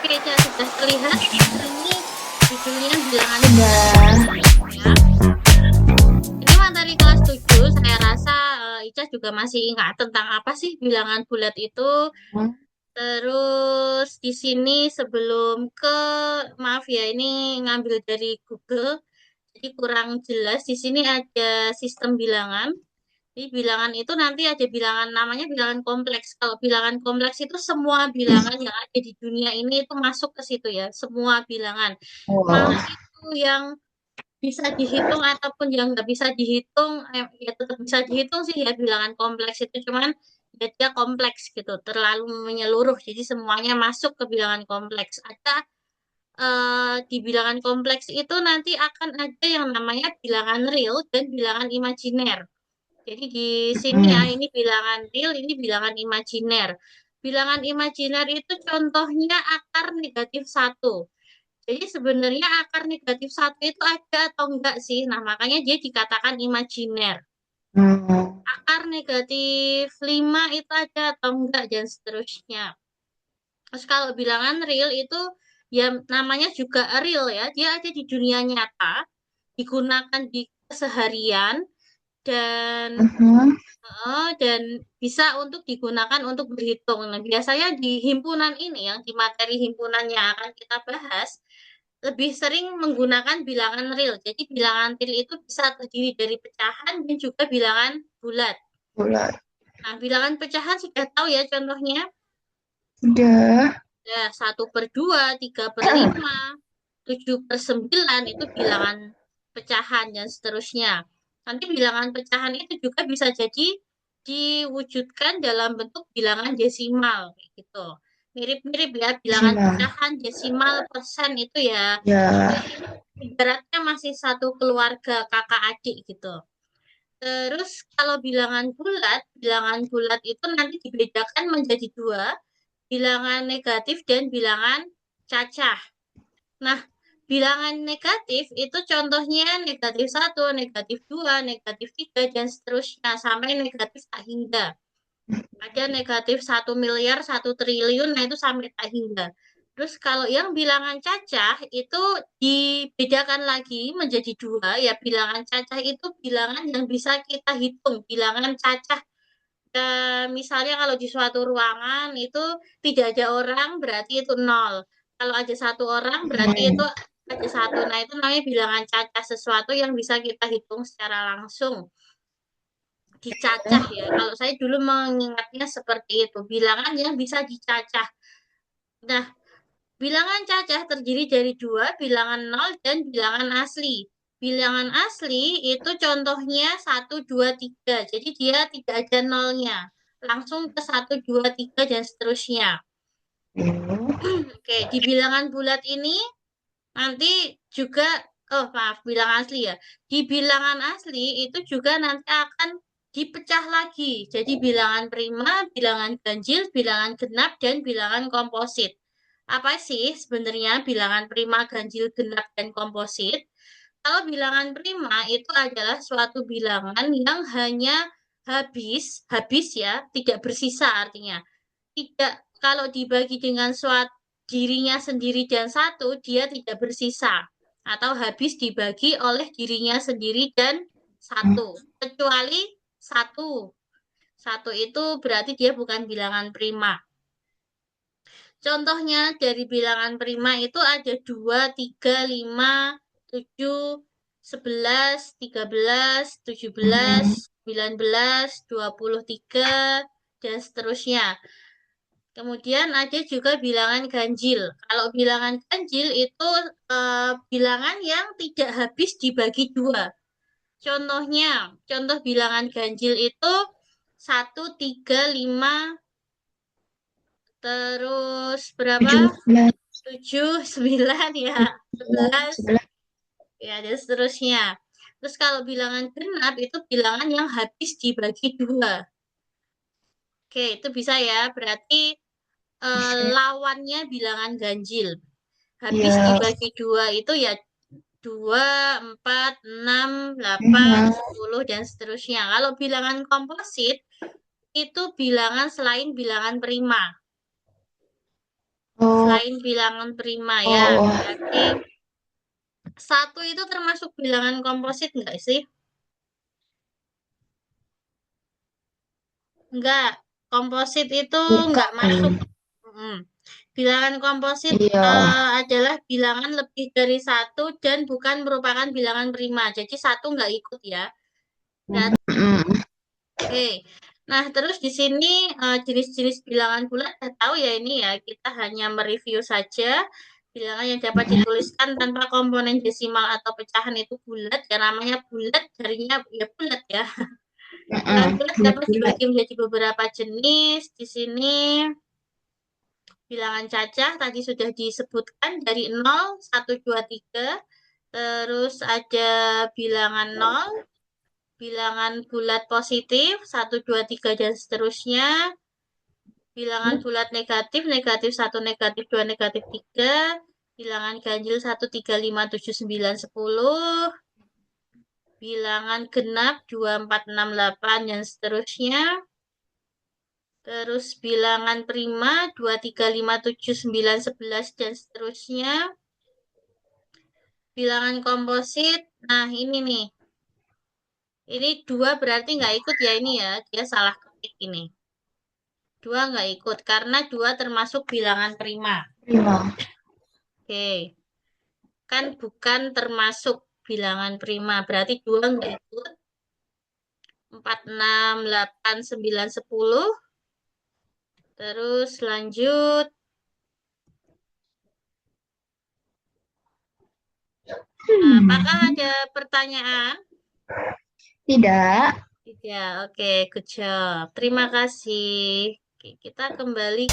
Oke, sudah terlihat. Ini judulnya bilangan Udah. ya. Ini materi kelas 7. Saya rasa Ica juga masih ingat tentang apa sih bilangan bulat itu. Terus di sini sebelum maaf ya, ini ngambil dari Google, jadi kurang jelas. Di sini ada sistem bilangan. Jadi bilangan itu nanti ada bilangan namanya bilangan kompleks. Kalau bilangan kompleks itu semua bilangan yang ada di dunia ini itu masuk ke situ ya, semua bilangan. Mau Wow. itu yang bisa dihitung ataupun yang nggak bisa dihitung, ya tetap bisa dihitung sih ya bilangan kompleks itu, cuman ya dia kompleks gitu, terlalu menyeluruh. Jadi semuanya masuk ke bilangan kompleks. Ada di bilangan kompleks itu nanti akan ada yang namanya bilangan real dan bilangan imajiner. Jadi di sini ya, Hmm. ini bilangan real, ini bilangan imajiner. Bilangan imajiner itu contohnya akar negatif satu. Jadi sebenarnya akar negatif satu itu ada atau enggak sih? Nah, makanya dia dikatakan imajiner. Hmm. Akar negatif 5 itu ada atau enggak, dan seterusnya. Terus kalau bilangan real itu ya namanya juga real ya. Dia ada di dunia nyata, digunakan di keseharian, dan Mhm. dan bisa untuk digunakan untuk berhitung. Nah, biasanya di himpunan ini, yang di materi himpunan yang akan kita bahas, lebih sering menggunakan bilangan real. Jadi bilangan real itu bisa terdiri dari pecahan dan juga bilangan bulat. Bulat. Nah, bilangan pecahan sudah tahu ya contohnya. Udah. Ya, 1/2, 3/5, 7/9 itu bilangan pecahan dan seterusnya. Nanti bilangan pecahan itu juga bisa jadi diwujudkan dalam bentuk bilangan desimal kayak gitu. Mirip-mirip ya, bilangan Simak. pecahan, desimal, persen itu ya. Ya. Ibaratnya masih satu keluarga kakak adik gitu. Terus kalau bilangan bulat itu nanti dibedakan menjadi dua, bilangan negatif dan bilangan cacah. Nah, bilangan negatif itu contohnya negatif satu, negatif 2, negatif 3, dan seterusnya, sampai negatif tak hingga. Ada negatif 1 miliar, 1 triliun, nah itu sampai tak hingga. Terus kalau yang bilangan cacah itu dibedakan lagi menjadi dua, ya bilangan cacah itu bilangan yang bisa kita hitung, bilangan cacah. Misalnya kalau di suatu ruangan itu tidak ada orang, berarti itu nol. Kalau ada satu orang berarti itu Hmm. ada satu. Nah, itu namanya bilangan cacah, sesuatu yang bisa kita hitung secara langsung, dicacah ya. Kalau saya dulu mengingatnya seperti itu, bilangan yang bisa dicacah. Nah, bilangan cacah terdiri dari dua, bilangan nol dan bilangan asli. Bilangan asli itu contohnya 1, 2, 3. Jadi dia tidak ada nolnya. Langsung ke 1, 2, 3 dan seterusnya. Hmm. Oke, di bilangan bulat ini nanti juga, oh maaf, bilangan asli ya. Di bilangan asli itu juga nanti akan dipecah lagi. Jadi bilangan prima, bilangan ganjil, bilangan genap, dan bilangan komposit. Apa sih sebenarnya bilangan prima, ganjil, genap, dan komposit? Kalau bilangan prima itu adalah suatu bilangan yang hanya habis ya, tidak bersisa artinya. Tidak, kalau dibagi dengan suatu dirinya sendiri dan satu, dia tidak bersisa. Atau habis dibagi oleh dirinya sendiri dan satu. Kecuali satu. Satu itu berarti dia bukan bilangan prima. Contohnya dari bilangan prima itu ada 2, 3, 5, 7, 11, 13, 17, Hmm. 19, 23, dan seterusnya. Kemudian ada juga bilangan ganjil. Kalau bilangan ganjil itu bilangan yang tidak habis dibagi dua. Contoh bilangan ganjil itu 1, 3, 5, terus berapa? 17. 7, 9 ya, 11, 11. ya, dan seterusnya. Terus kalau bilangan genap itu bilangan yang habis dibagi dua. Oke, itu bisa ya. Berarti lawannya bilangan ganjil. Habis Ya. dibagi dua itu ya 2, 4, 6, 8, Memang. 10, dan seterusnya. Kalau bilangan komposit, itu bilangan selain bilangan prima. Oh, selain bilangan prima ya. Oh, Berarti 1 itu termasuk bilangan komposit nggak sih? Enggak. Komposit itu nggak masuk. bukan. Mm. Bilangan komposit Iya. adalah bilangan lebih dari 1 dan bukan merupakan bilangan prima. Jadi 1 nggak ikut ya. Dan, Mm-mm. oke. Nah, terus di sini jenis-jenis bilangan bulat saya tahu ya ini ya. Kita hanya mereview saja. Bilangan yang dapat dituliskan tanpa komponen desimal atau pecahan itu bulat. Ya namanya bulat, jarinya ya bulat ya. Bilangan bulat dapat Bulat-bulat. dibagi menjadi beberapa jenis. Di sini bilangan cacah tadi sudah disebutkan dari 0, 1, 2, 3. Terus ada bilangan 0, bilangan bulat positif, 1, 2, 3, dan seterusnya. Bilangan bulat negatif, negatif 1, negatif 2, negatif 3. Bilangan ganjil 1, 3, 5, 7, 9, 10. Bilangan genap 2, 4, 6, 8, dan seterusnya. Terus bilangan prima 2, 3, 5, 7, 9, 11, dan seterusnya. Bilangan komposit, nah ini nih. Ini 2 berarti nggak ikut ya ini ya, dia salah ketik ini. 2 nggak ikut, karena 2 termasuk bilangan prima. Prima. Oke, kan bukan termasuk bilangan prima, berarti 2 nggak ikut. 4, 6, 8, 9, 10. Terus lanjut. Apakah ada pertanyaan? Tidak. Tidak, oke, good job. Terima kasih. Oke, kita kembali.